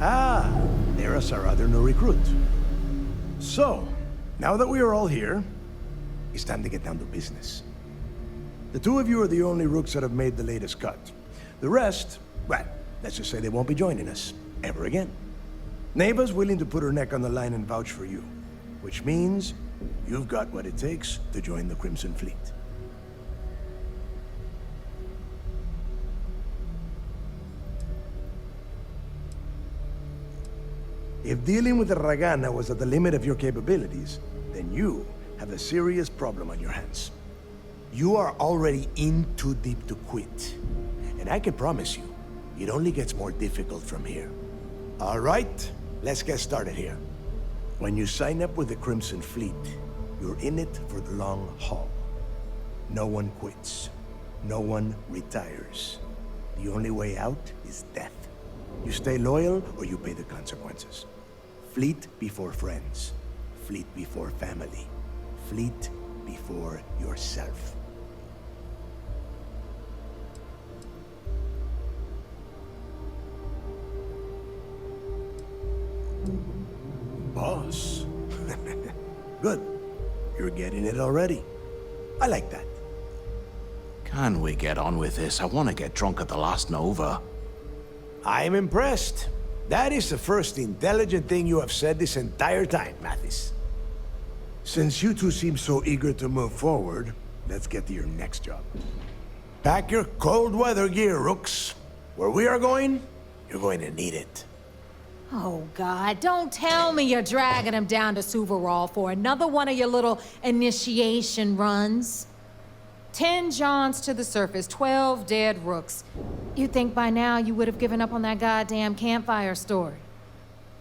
Ah, there's our other new recruit. So, now that we are all here, it's time to get down to business. The two of you are the only rooks that have made the latest cut. The rest, well, let's just say they won't be joining us ever again. Neva's willing to put her neck on the line and vouch for you, which means you've got what it takes to join the Crimson Fleet. If dealing with the Ragana was at the limit of your capabilities, then you have a serious problem on your hands. You are already in too deep to quit. And I can promise you, it only gets more difficult from here. All right, let's get started here. When you sign up with the Crimson Fleet, you're in it for the long haul. No one quits. No one retires. The only way out is death. You stay loyal or you pay the consequences. Fleet before friends. Fleet before family. Fleet before yourself. Boss. Good. You're getting it already. I like that. Can we get on with this? I want to get drunk at the last Nova. I'm impressed. That is the first intelligent thing you have said this entire time, Mathis. Since you two seem so eager to move forward, let's get to your next job. Pack your cold weather gear, Rooks. Where we are going, you're going to need it. Oh, God, don't tell me you're dragging him down to Suvarol for another one of your little initiation runs. 10 Johns to the surface, 12 dead Rooks. You'd think by now you would have given up on that goddamn campfire story.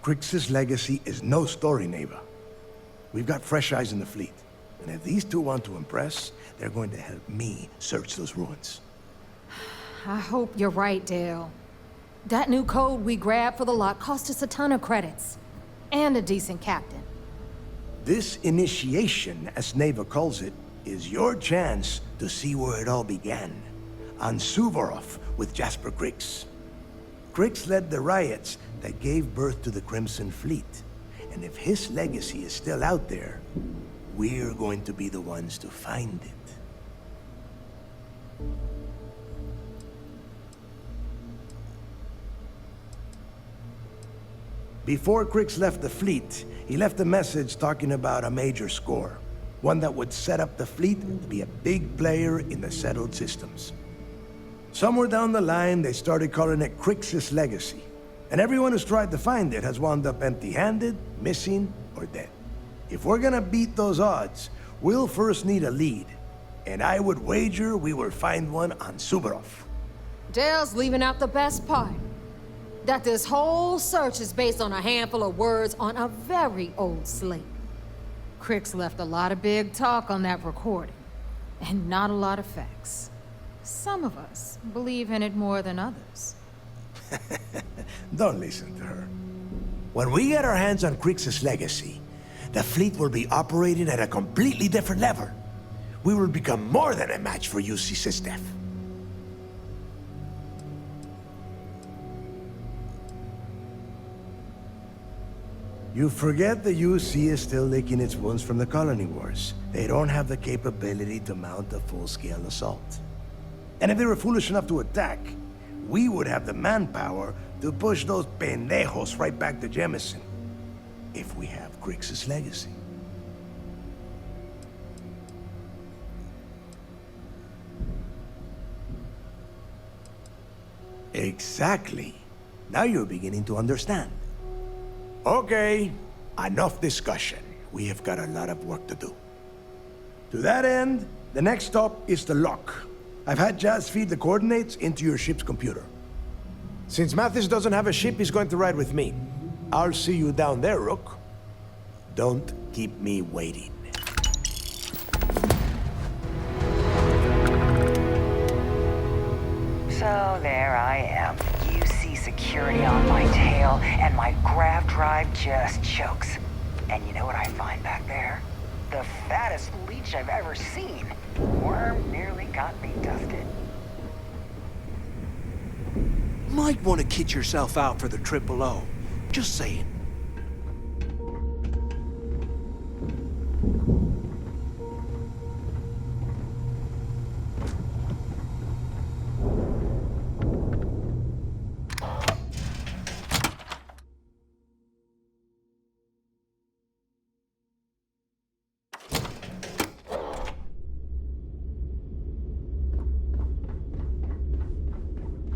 Crix's legacy is no story, Neva. We've got fresh eyes in the fleet. And if these two want to impress, they're going to help me search those ruins. I hope you're right, Dale. That new code we grabbed for the lot cost us a ton of credits. And a decent captain. This initiation, as Neva calls it, is your chance to see where it all began. On Suvorov with Jasper Crix. Crix led the riots that gave birth to the Crimson Fleet. And if his legacy is still out there, we're going to be the ones to find it. Before Crix left the fleet, he left a message talking about a major score. One that would set up the fleet to be a big player in the settled systems. Somewhere down the line, they started calling it Crix's legacy. And everyone who's tried to find it has wound up empty-handed, missing, or dead. If we're gonna beat those odds, we'll first need a lead. And I would wager we will find one on Suvorov. Dale's leaving out the best part. That this whole search is based on a handful of words on a very old slate. Crix left a lot of big talk on that recording, and not a lot of facts. Some of us believe in it more than others. Don't listen to her. When we get our hands on Crix's legacy, the fleet will be operating at a completely different level. We will become more than a match for UC Sistef. You forget the UC is still licking its wounds from the colony wars. They don't have the capability to mount a full-scale assault. And if they were foolish enough to attack, we would have the manpower to push those pendejos right back to Jemison. If we have Crix's legacy. Exactly. Now you're beginning to understand. Okay, enough discussion. We have got a lot of work to do. To that end, the next stop is the lock. I've had Jazz feed the coordinates into your ship's computer. Since Mathis doesn't have a ship, he's going to ride with me. I'll see you down there, Rook. Don't keep me waiting. So there I am, UC security on my tail, and my grav drive just chokes. And you know what I find back there? The fattest leech I've ever seen. Worm nearly got me dusted. Might want to kit yourself out for the Triple O. Just saying.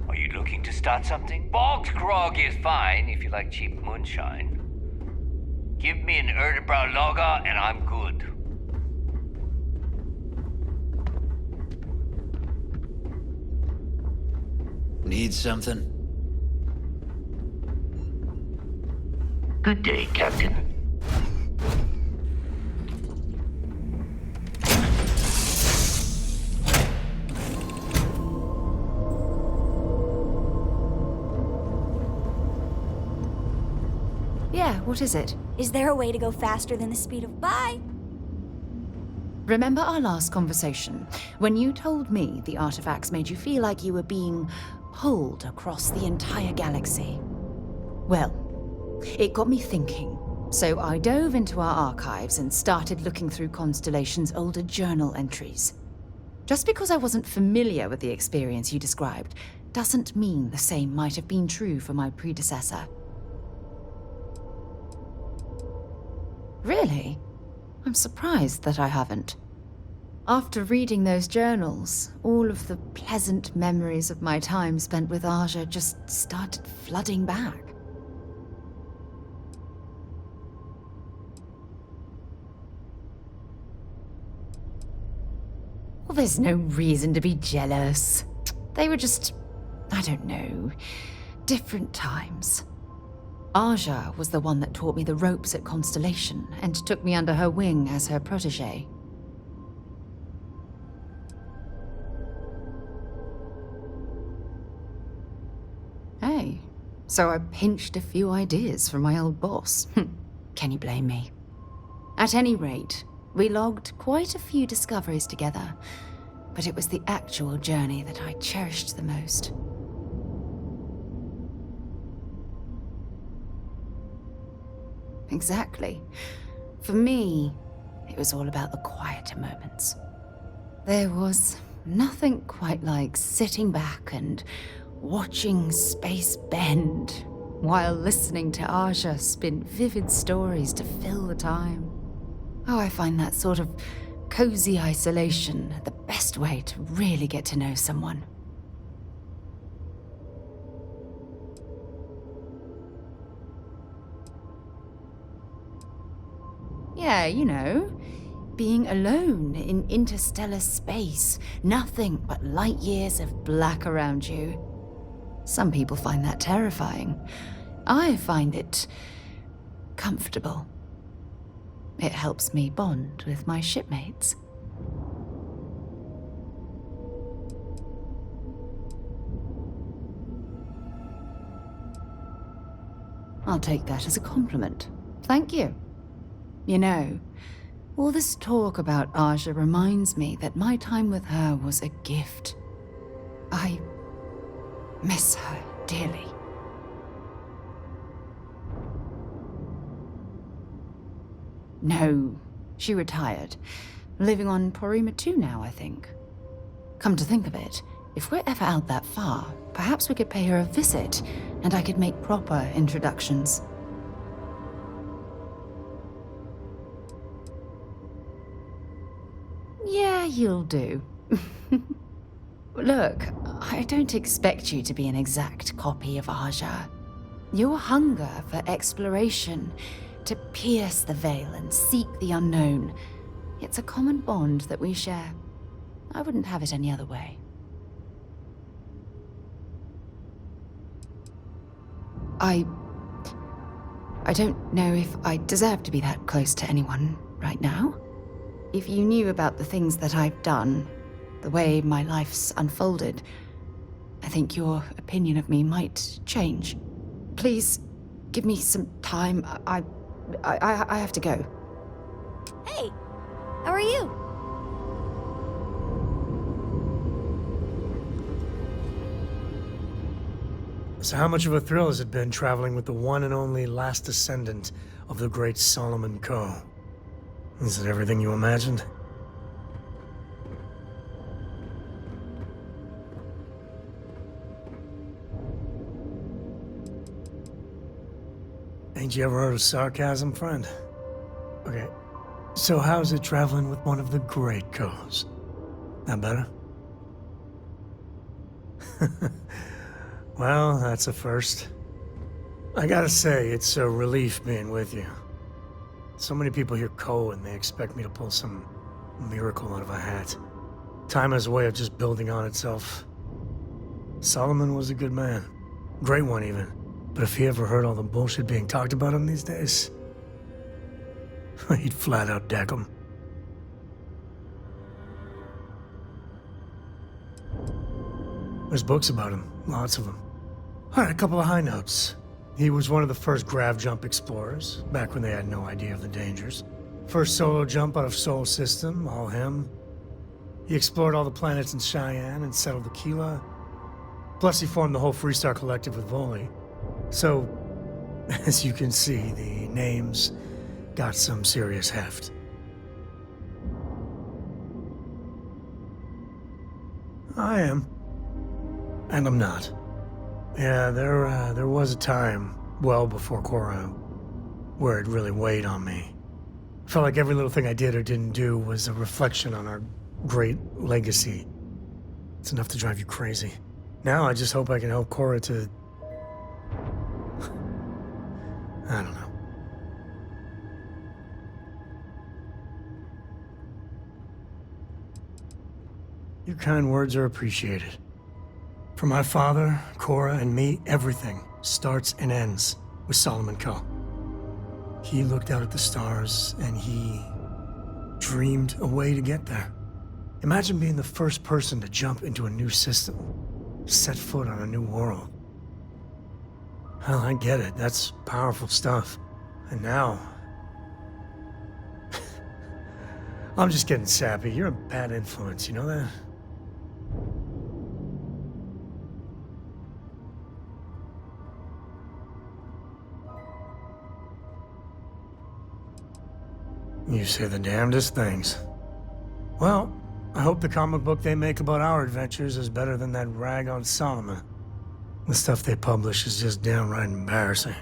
Are you looking to start something? Bogged grog is fine if you like cheap moonshine. Give me an Erdebrow lager and I'm good. Need something? Good day, Captain. Yeah, what is it? Is there a way to go faster than the speed of bye? Remember our last conversation, when you told me the artifacts made you feel like you were being pulled across the entire galaxy? Well, it got me thinking, so I dove into our archives and started looking through Constellation's older journal entries. Just because I wasn't familiar with the experience you described, doesn't mean the same might have been true for my predecessor. Really? I'm surprised that I haven't. After reading those journals, all of the pleasant memories of my time spent with Aja just started flooding back. Well, there's no reason to be jealous. They were just, I don't know, different times. Aja was the one that taught me the ropes at Constellation and took me under her wing as her protege. Hey, so I pinched a few ideas from my old boss. Can you blame me? At any rate, we logged quite a few discoveries together, but it was the actual journey that I cherished the most. Exactly. For me, it was all about the quieter moments. There was nothing quite like sitting back and watching space bend while listening to Aja spin vivid stories to fill the time. Oh, I find that sort of cozy isolation the best way to really get to know someone. Yeah, you know, being alone in interstellar space, nothing but light years of black around you. Some people find that terrifying. I find it comfortable. It helps me bond with my shipmates. I'll take that as a compliment. Thank you. You know, all this talk about Aja reminds me that my time with her was a gift. I miss her dearly. No, she retired. Living on Porima 2 now, I think. Come to think of it, if we're ever out that far, perhaps we could pay her a visit, and I could make proper introductions. Yeah, you'll do. Look, I don't expect you to be an exact copy of Aja. Your hunger for exploration, to pierce the veil and seek the unknown, it's a common bond that we share. I wouldn't have it any other way. I don't know if I deserve to be that close to anyone right now. If you knew about the things that I've done, the way my life's unfolded, I think your opinion of me might change. Please, give me some time. I have to go. Hey, how are you? So how much of a thrill has it been traveling with the one and only last descendant of the great Solomon Coe? Is it everything you imagined? Ain't you ever heard of sarcasm, friend? Okay, so how's it traveling with one of the great Coes? That better? Well, that's a first. I gotta say, it's a relief being with you. So many people hear Coe and they expect me to pull some miracle out of a hat. Time has a way of just building on itself. Solomon was a good man. Great one, even. But if he ever heard all the bullshit being talked about him these days, he'd flat out deck him. There's books about him, lots of them. All right, a couple of high notes. He was one of the first grav jump explorers, back when they had no idea of the dangers. First solo jump out of Sol System, all him. He explored all the planets in Cheyenne and settled Aquila. Plus, he formed the whole Freestar Collective with Voli. So, as you can see, the name's got some serious heft. I am. And I'm not. Yeah, there was a time, well before Korra, where it really weighed on me. I felt like every little thing I did or didn't do was a reflection on our great legacy. It's enough to drive you crazy. Now I just hope I can help Korra to... I don't know. Your kind words are appreciated. For my father, Korra, and me, everything starts and ends with Solomon Coe. He looked out at the stars, and he dreamed a way to get there. Imagine being the first person to jump into a new system, set foot on a new world. Well, I get it. That's powerful stuff. And now... I'm just getting sappy. You're a bad influence, you know that? You say the damnedest things. Well, I hope the comic book they make about our adventures is better than that rag on Solomon. The stuff they publish is just downright embarrassing.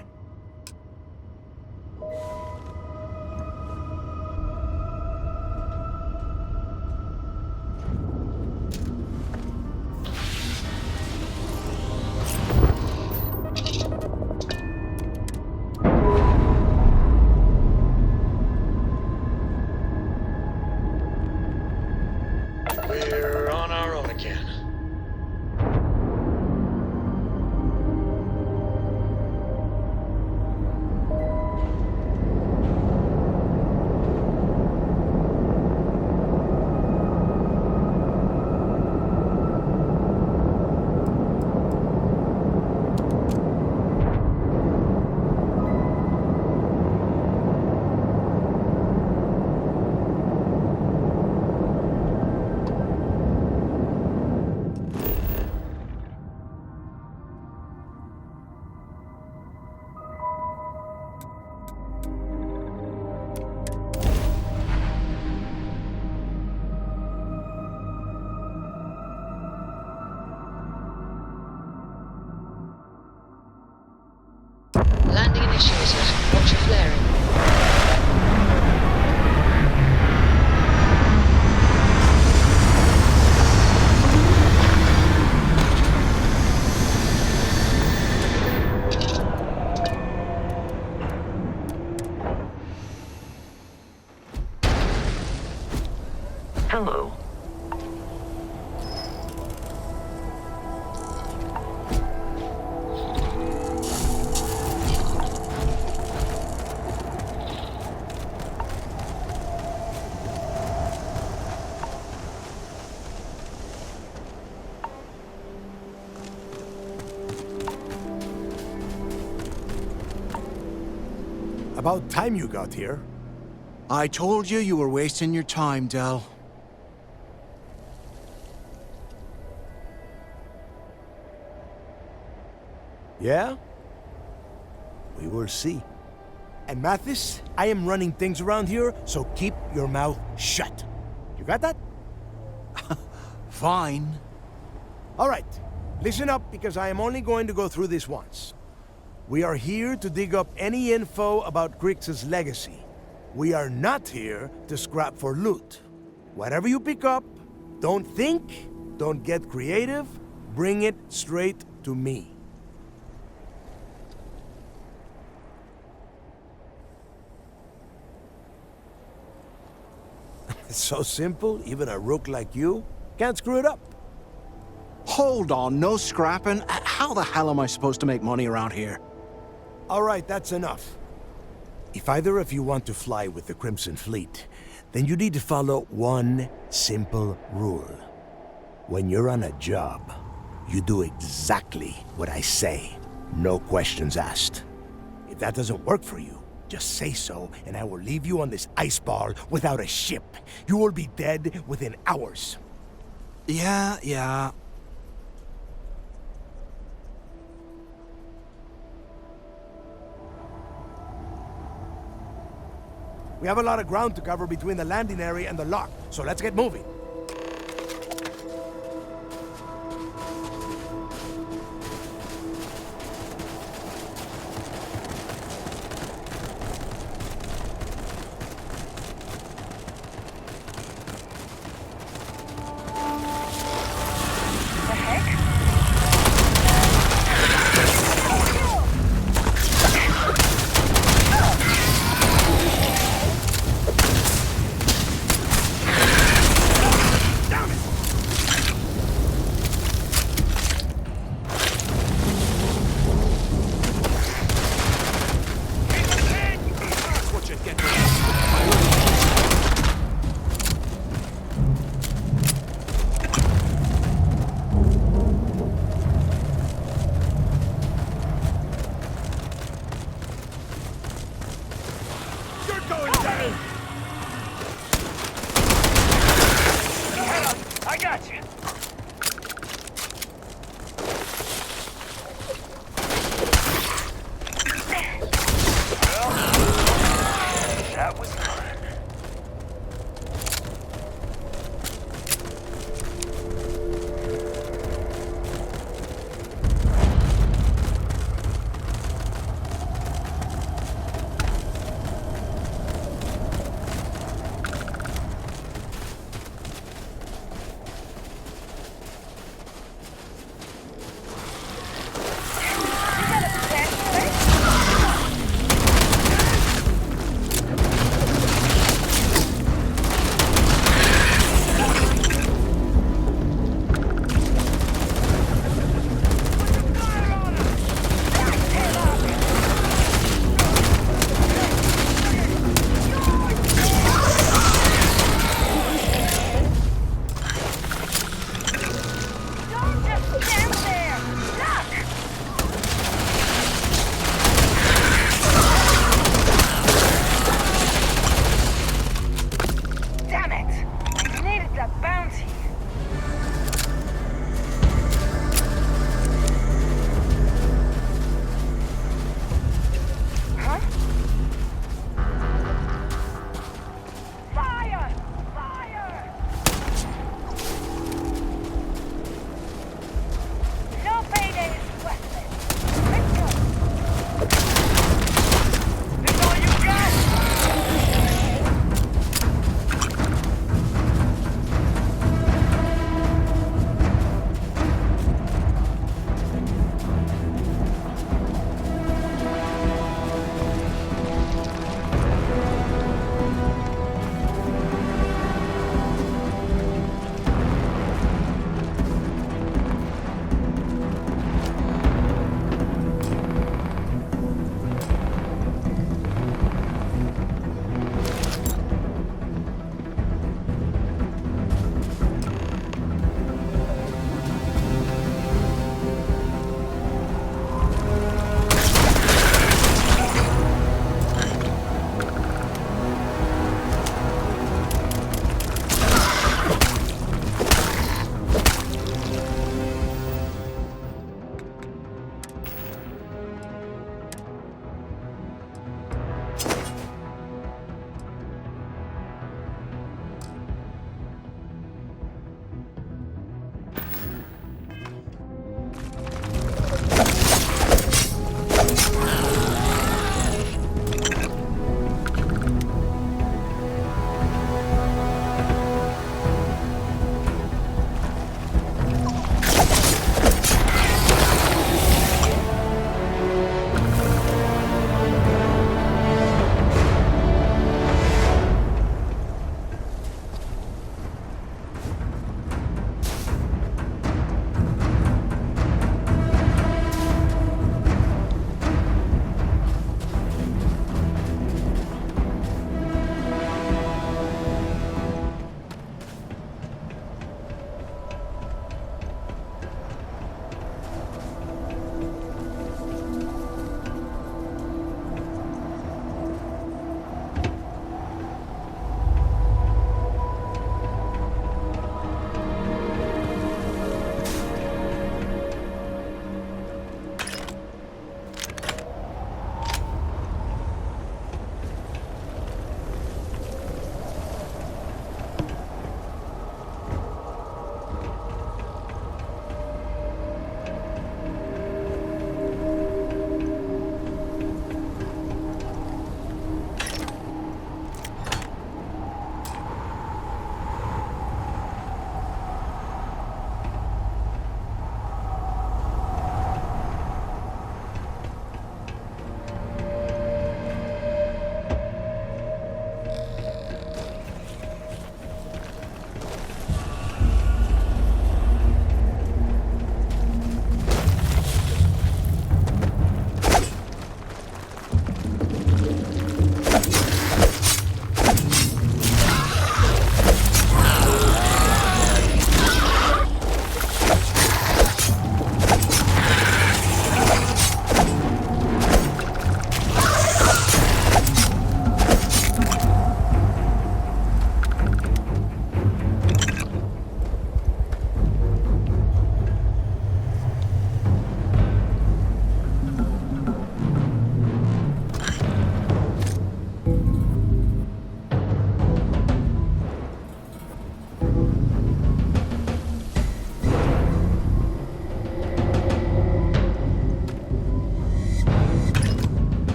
We're on our own again. Landing initiated. Watch your flaring. Hello. About time you got here. I told you you were wasting your time, Del. Yeah? We will see. And Mathis, I am running things around here, so keep your mouth shut. You got that? Fine. All right. Listen up, because I am only going to go through this once. We are here to dig up any info about Grix's legacy. We are not here to scrap for loot. Whatever you pick up, don't think, don't get creative, bring it straight to me. It's so simple, even a rook like you can't screw it up. Hold on, no scrapping? How the hell am I supposed to make money around here? All right, that's enough. If either of you want to fly with the Crimson Fleet, then you need to follow one simple rule. When you're on a job, you do exactly what I say. No questions asked. If that doesn't work for you, just say so, and I will leave you on this ice ball without a ship. You will be dead within hours. Yeah. We have a lot of ground to cover between the landing area and the lock, so let's get moving.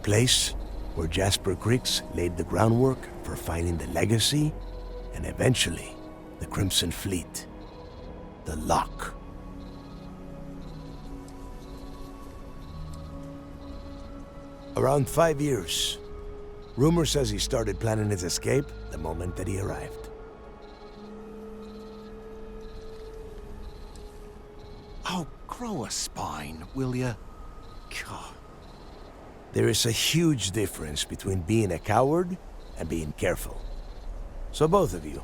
place where Jasper Griggs laid the groundwork for finding the legacy and eventually the Crimson Fleet. The Lock. Around 5 years. Rumor says he started planning his escape the moment that he arrived. Oh, grow a spine, will ya? God. There is a huge difference between being a coward and being careful. So both of you,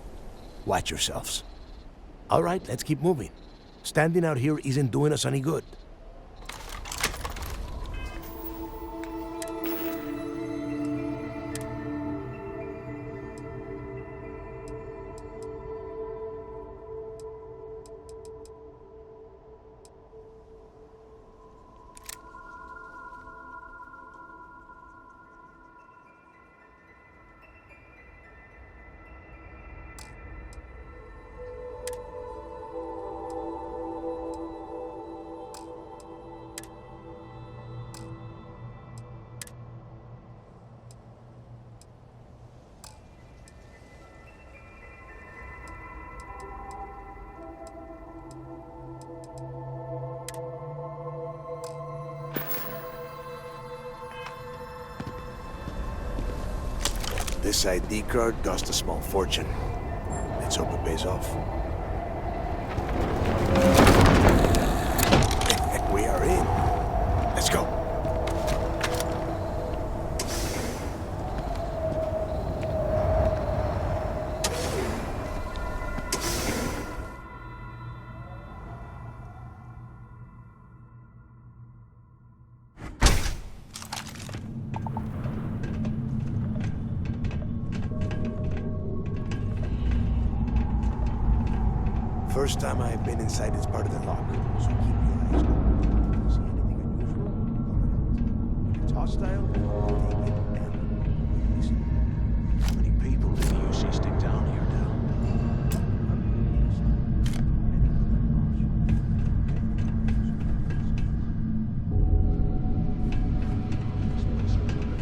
watch yourselves. All right, let's keep moving. Standing out here isn't doing us any good. This ID card cost a small fortune. Let's hope it pays off. We are in. Let's go. First time I've been inside this part of the lock, so keep your eyes open. See anything unusual? If it's hostile, take it down. Listen. How many people do you see stick down here now?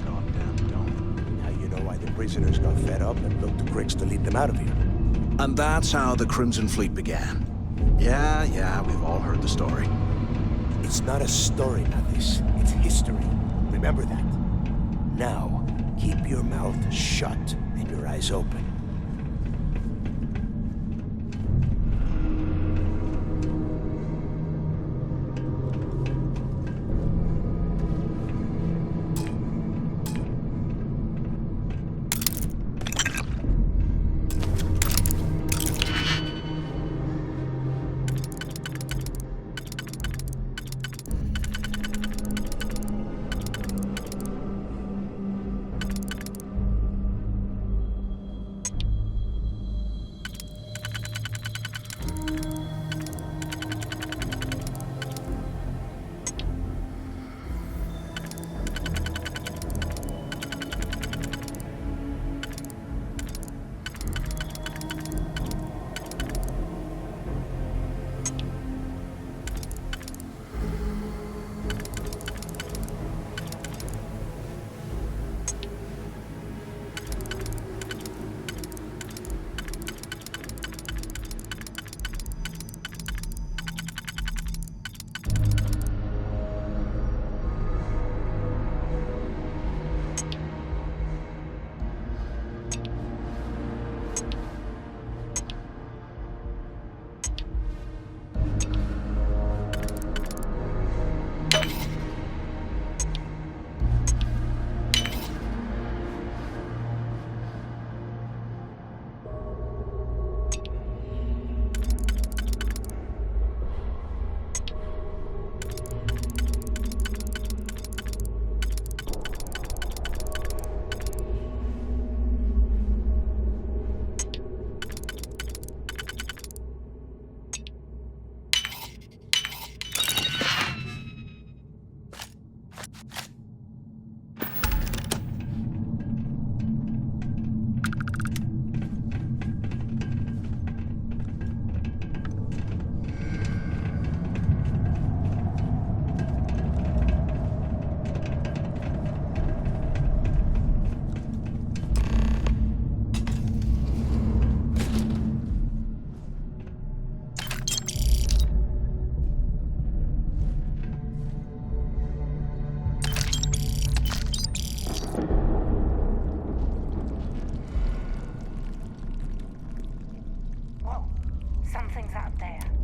Goddamn dome. Now you know why the prisoners got fed up and looked to Griggs to lead them out of here. And that's how the Crimson Fleet began. Yeah, we've all heard the story. It's not a story, Mathis. It's history. Remember that. Now, keep your mouth shut and your eyes open. Something's out there.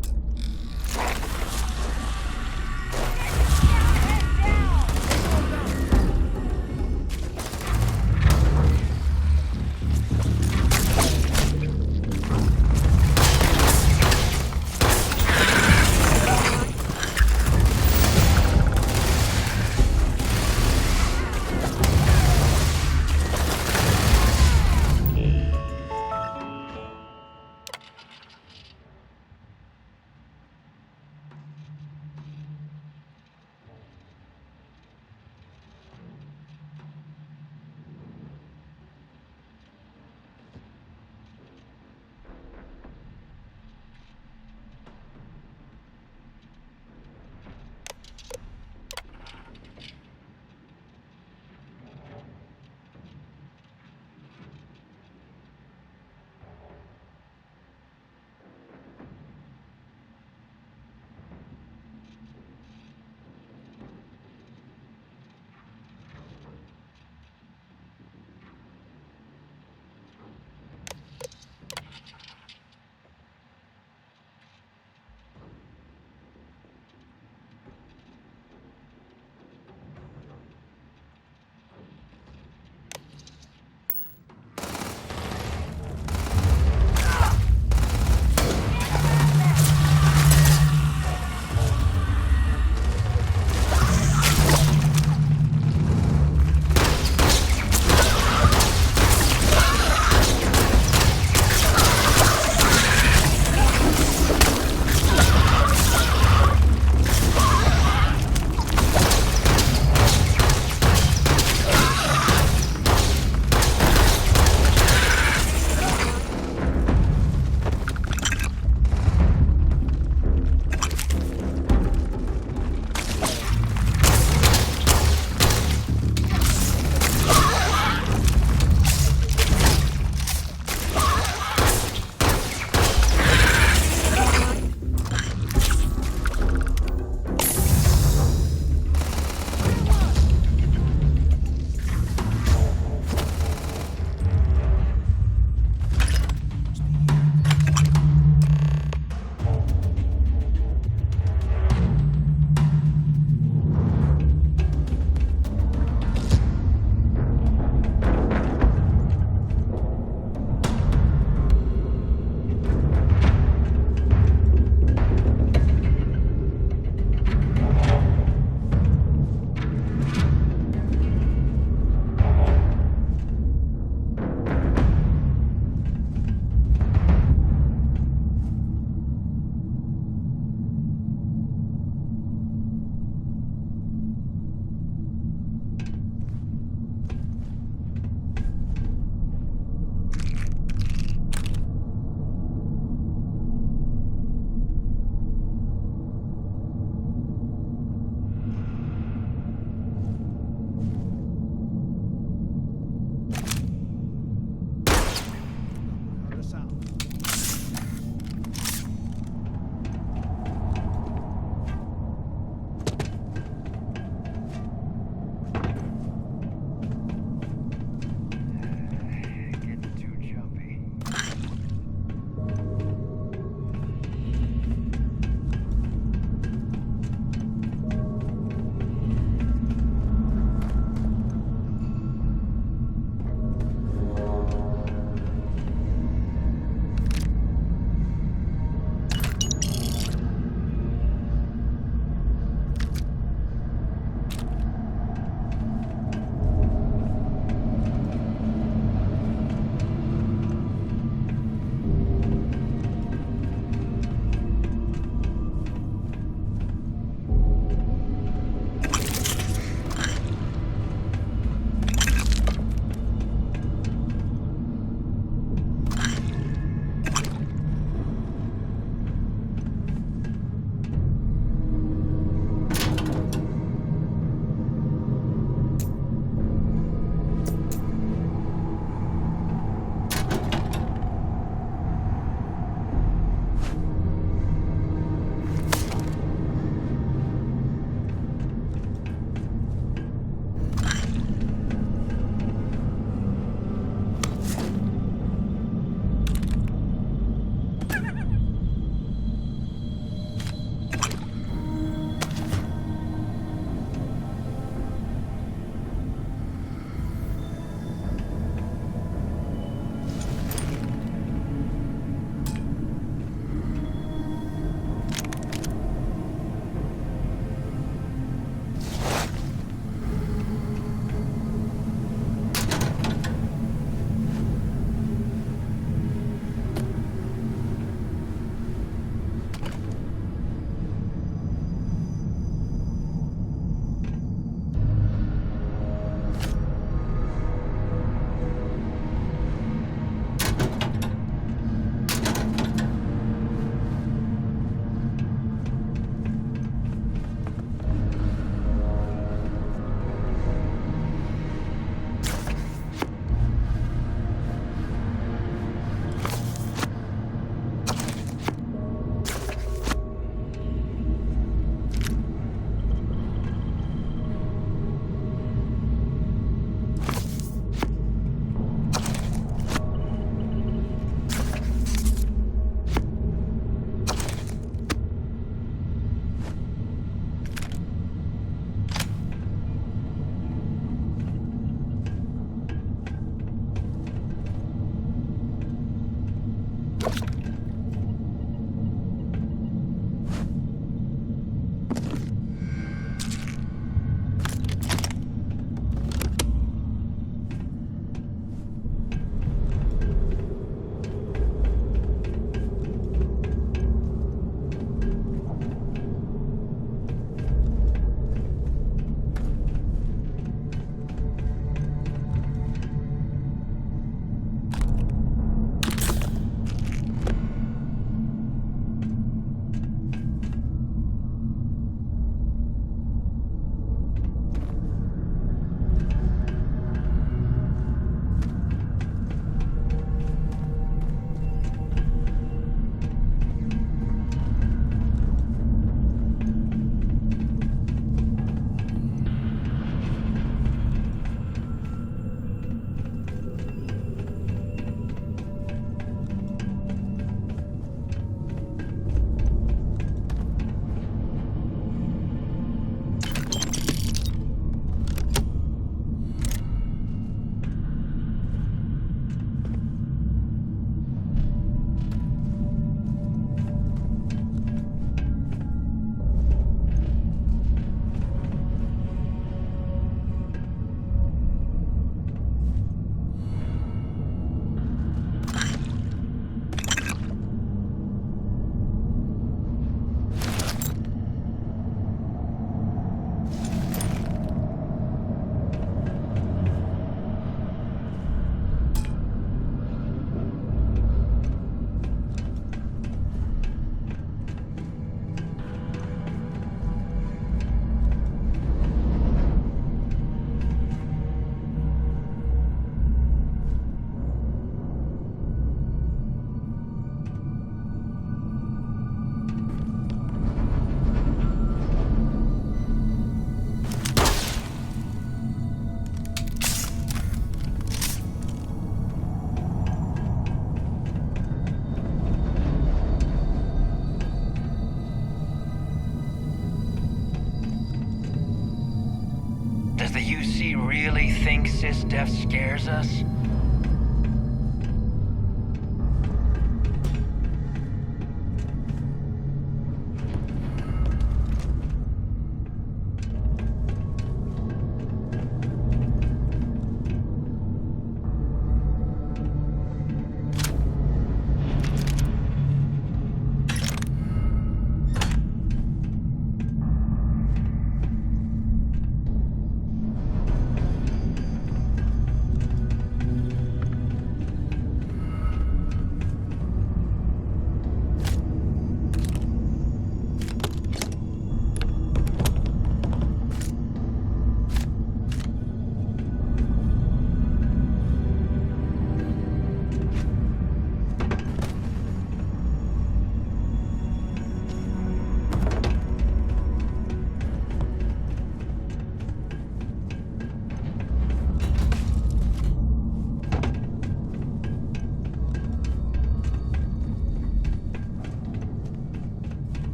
Does the UC really think Sys-Def scares us?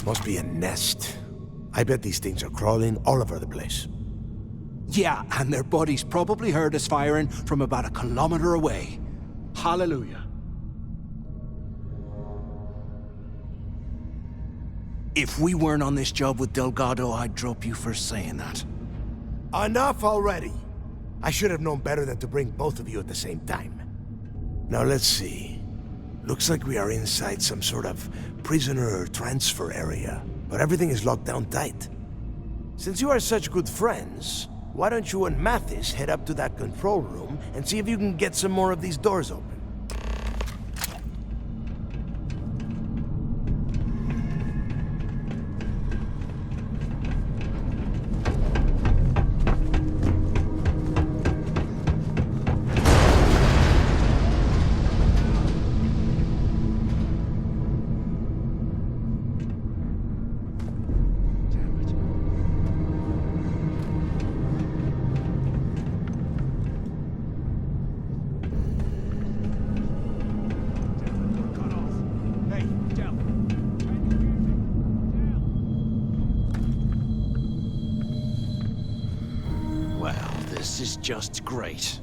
Must be a nest. I bet these things are crawling all over the place. Yeah, and their buddies probably heard us firing from about 1 kilometer away. Hallelujah. If we weren't on this job with Delgado, I'd drop you for saying that. Enough already! I should have known better than to bring both of you at the same time. Now let's see. Looks like we are inside some sort of prisoner transfer area, but everything is locked down tight. Since you are such good friends, why don't you and Mathis head up to that control room and see if you can get some more of these doors open? just great.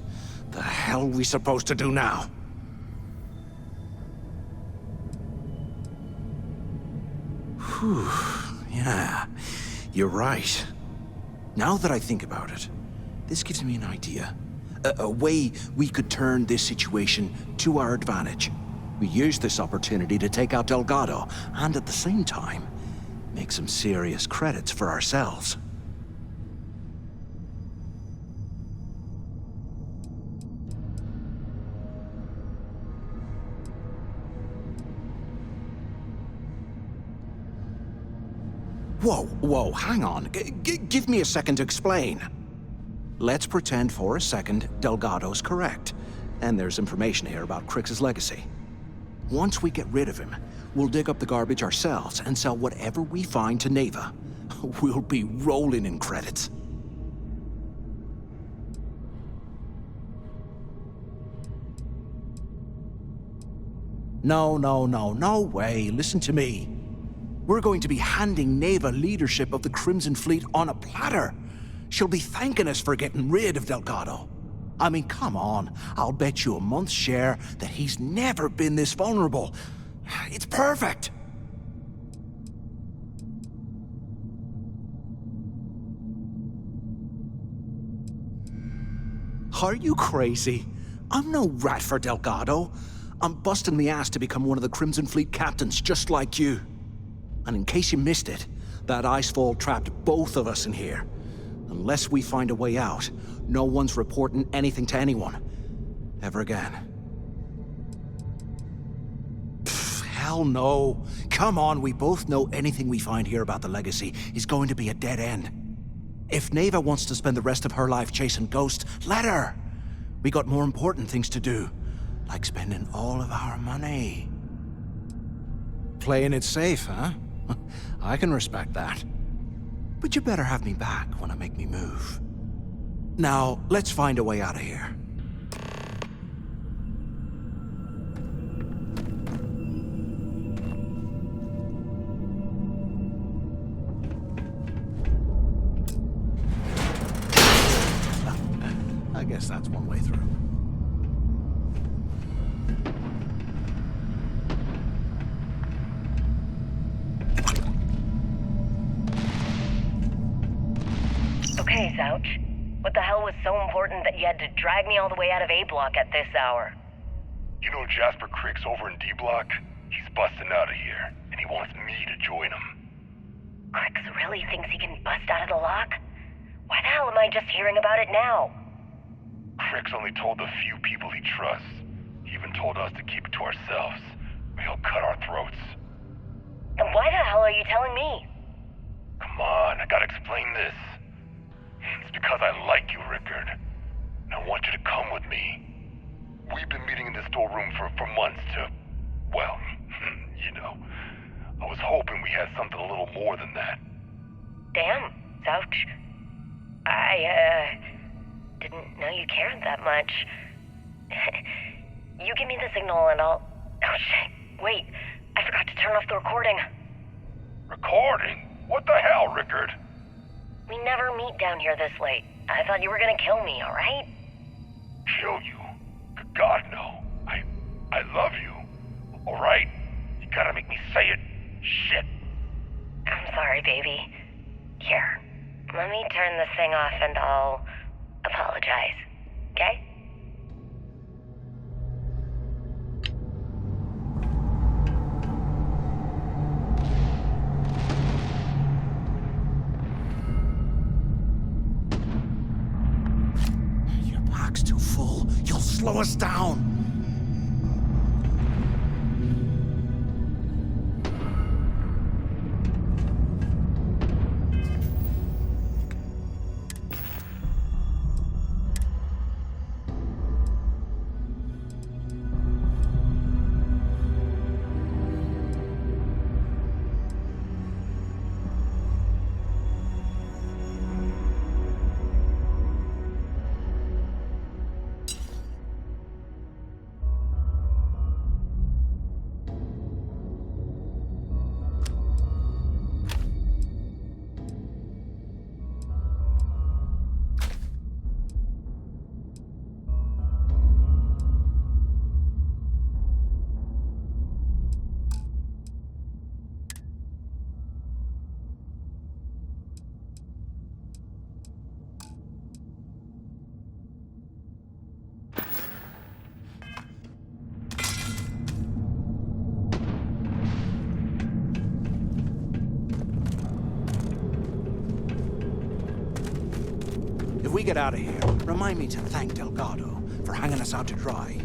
The hell are we supposed to do now? Whew, yeah, you're right. Now that I think about it, this gives me an idea. A way we could turn this situation to our advantage. We use this opportunity to take out Delgado, and at the same time, make some serious credits for ourselves. Whoa, hang on. Give me a second to explain. Let's pretend for a second Delgado's correct, and there's information here about Crix's legacy. Once we get rid of him, we'll dig up the garbage ourselves and sell whatever we find to Neva. We'll be rolling in credits. No way. Listen to me. We're going to be handing Neva leadership of the Crimson Fleet on a platter. She'll be thanking us for getting rid of Delgado. I mean, come on. I'll bet you a month's share that he's never been this vulnerable. It's perfect. Are you crazy? I'm no rat for Delgado. I'm busting the ass to become one of the Crimson Fleet captains, just like you. And in case you missed it, that icefall trapped both of us in here. Unless we find a way out, no one's reporting anything to anyone. Ever again. Pfft, hell no. Come on, we both know anything we find here about the legacy is going to be a dead end. If Neva wants to spend the rest of her life chasing ghosts, let her. We got more important things to do, like spending all of our money. Playing it safe, huh? I can respect that. But you better have me back when I make me move. Now, let's find a way out of here. I guess that's one way through. Okay, Zouch. What the hell was so important that you had to drag me all the way out of A Block at this hour? You know Jasper Crix over in D Block? He's busting out of here, and he wants me to join him. Crix really thinks he can bust out of the lock? Why the hell am I just hearing about it now? Crix only told the few people he trusts. He even told us to keep it to ourselves, or he'll cut our throats. And why the hell are you telling me? Come on, I gotta explain this. It's because I like you, Rickard. And I want you to come with me. We've been meeting in this storeroom for months to, well, you know. I was hoping we had something a little more than that. Damn, Zouch. I didn't know you cared that much. You give me the signal and I'll... Oh shit, wait. I forgot to turn off the recording. Recording? What the hell, Rickard? We never meet down here this late. I thought you were gonna kill me, alright? Kill you? God, no. I love you. Alright? You gotta make me say it. Shit. I'm sorry, baby. Here, let me turn this thing off and I'll apologize. Okay? Your pack's too full. You'll slow us down. we get out of here, remind me to thank Delgado for hanging us out to dry.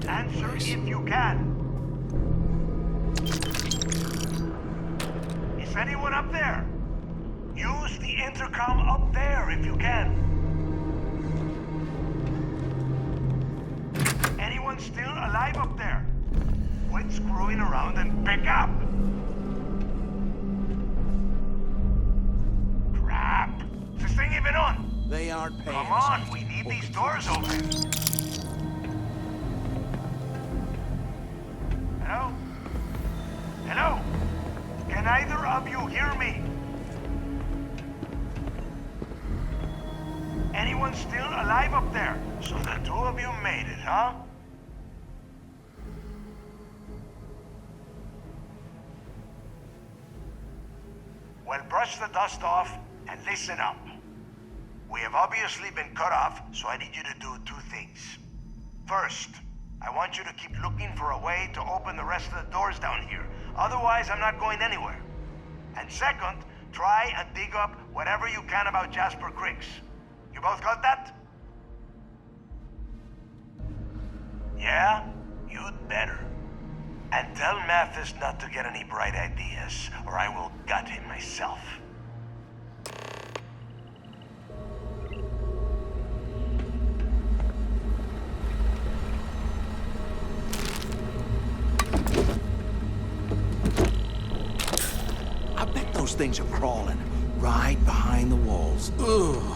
Answer if you can. Is anyone up there? Use the intercom up there if you can. Anyone still alive up there? Quit screwing around and pick up. Crap. Is this thing even on? They aren't paying. Come on, we need these doors open. Hello? Hello? Can either of you hear me? Anyone still alive up there? So the two of you made it, huh? Well, brush the dust off and listen up. We have obviously been cut off, so I need you to do two things. First, I want you to keep looking for a way to open the rest of the doors down here. Otherwise, I'm not going anywhere. And second, try and dig up whatever you can about Jasper Cricks. You both got that? Yeah? You'd better. And tell Mathis not to get any bright ideas, or I will gut him myself. I bet those things are crawling right behind the walls. Ugh.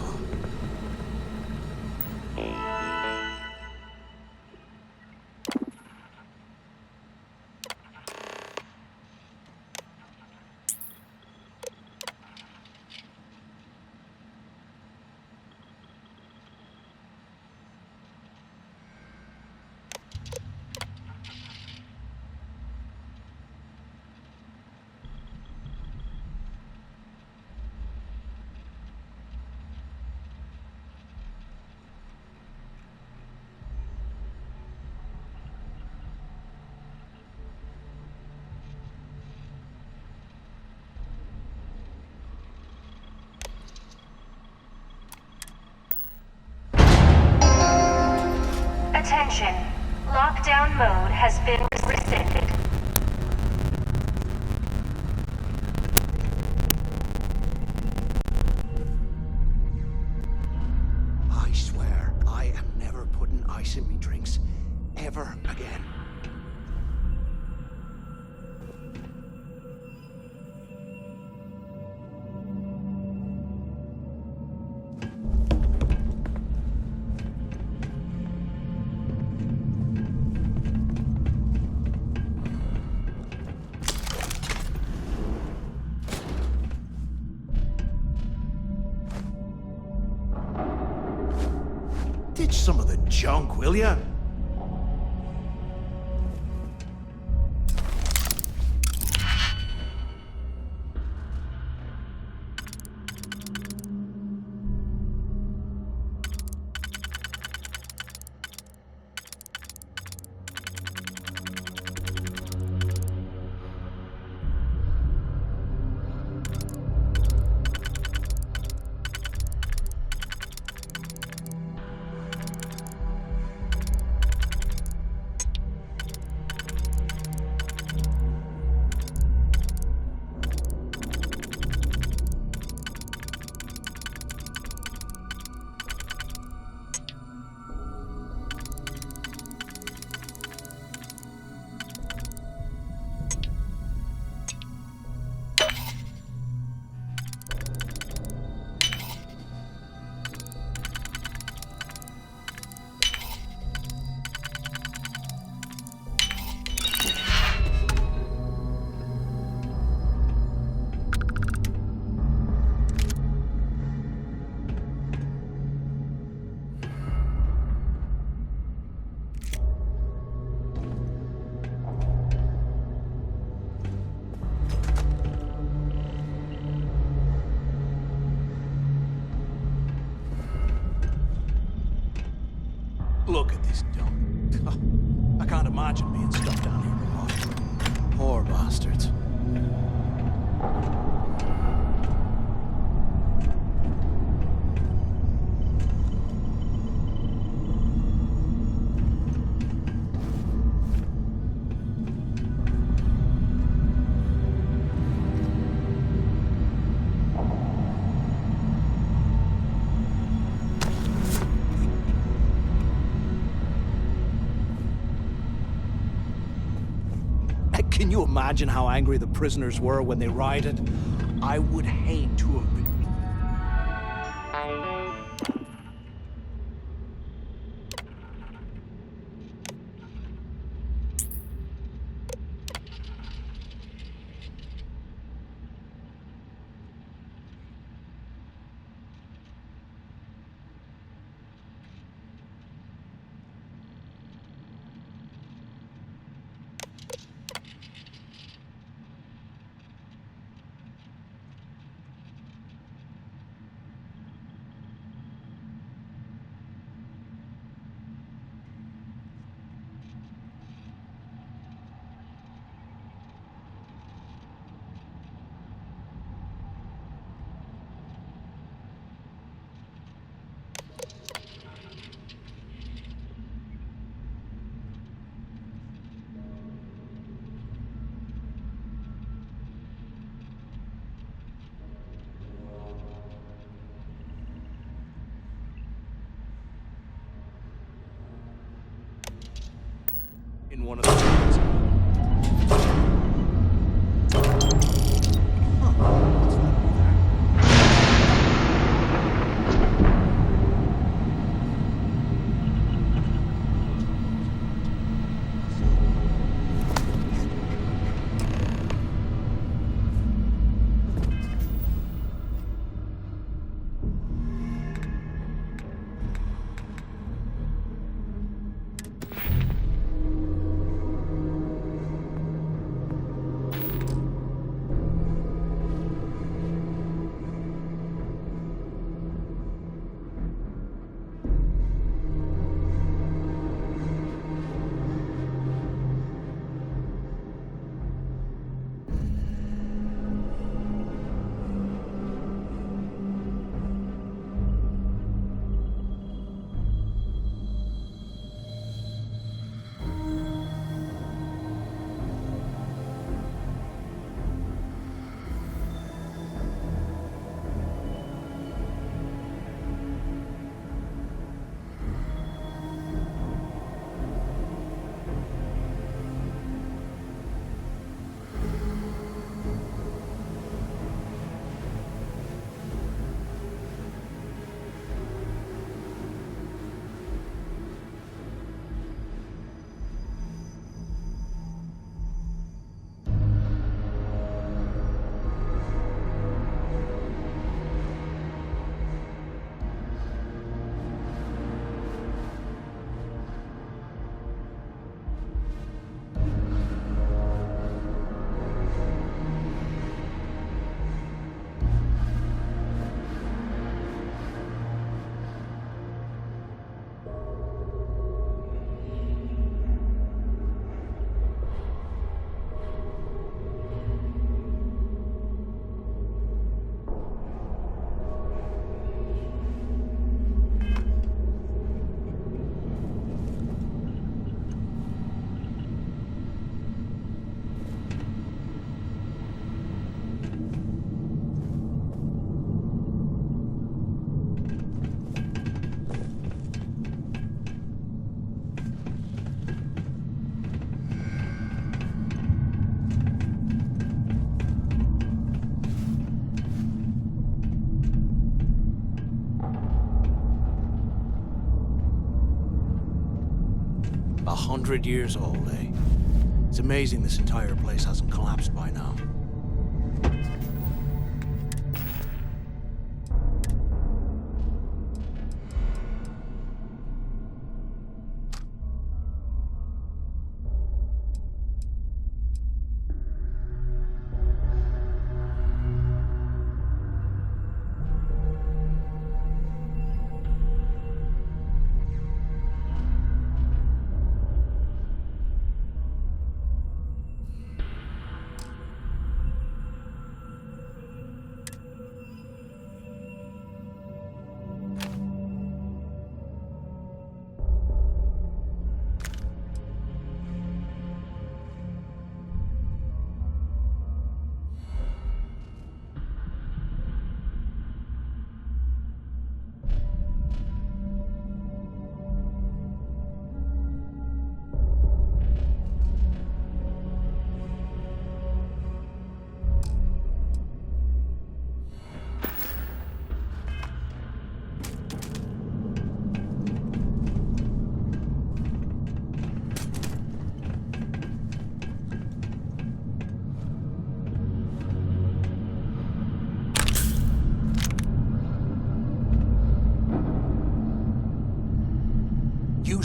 Attention. Lockdown mode has been rescinded. I swear, I am never putting ice in me drinks. Ever again. Ditch some of the junk, will ya? can't imagine being stuck down here alone. Poor bastards. Can you imagine how angry the prisoners were when they rioted? I would hate to have been. In one of the rooms. $100 years old, eh? It's amazing this entire place hasn't collapsed by now.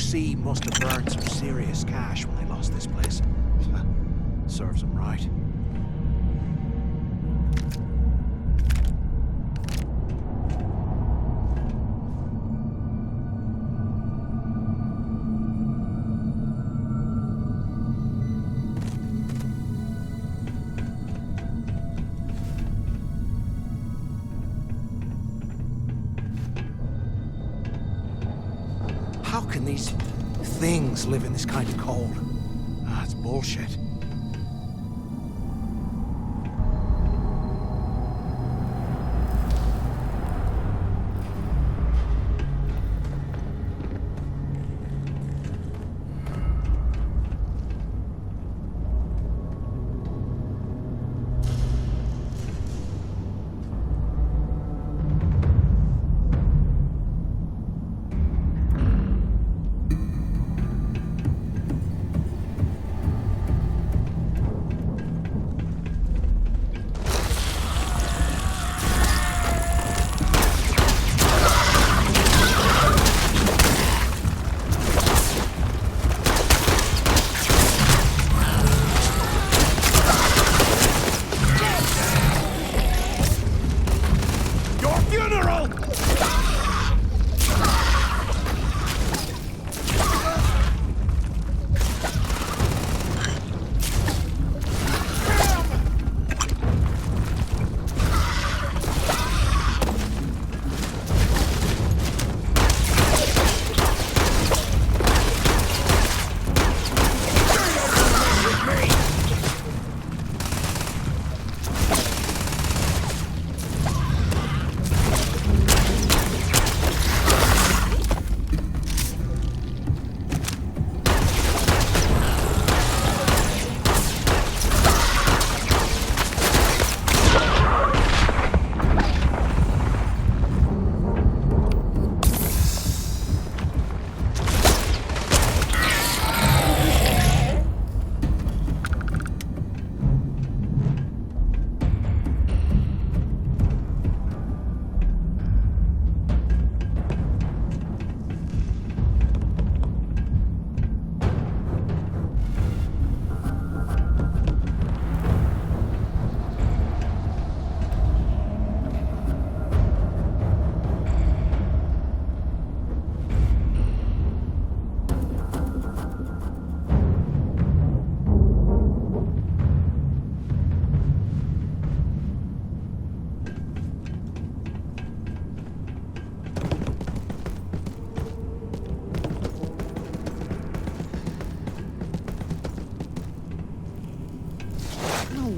sea must have burned some serious cash when they lost this place. Serves them right. How can these things live in this kind of cold? It's bullshit.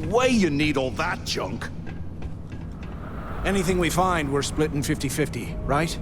Way you need all that junk. Anything we find, we're splitting 50-50, right?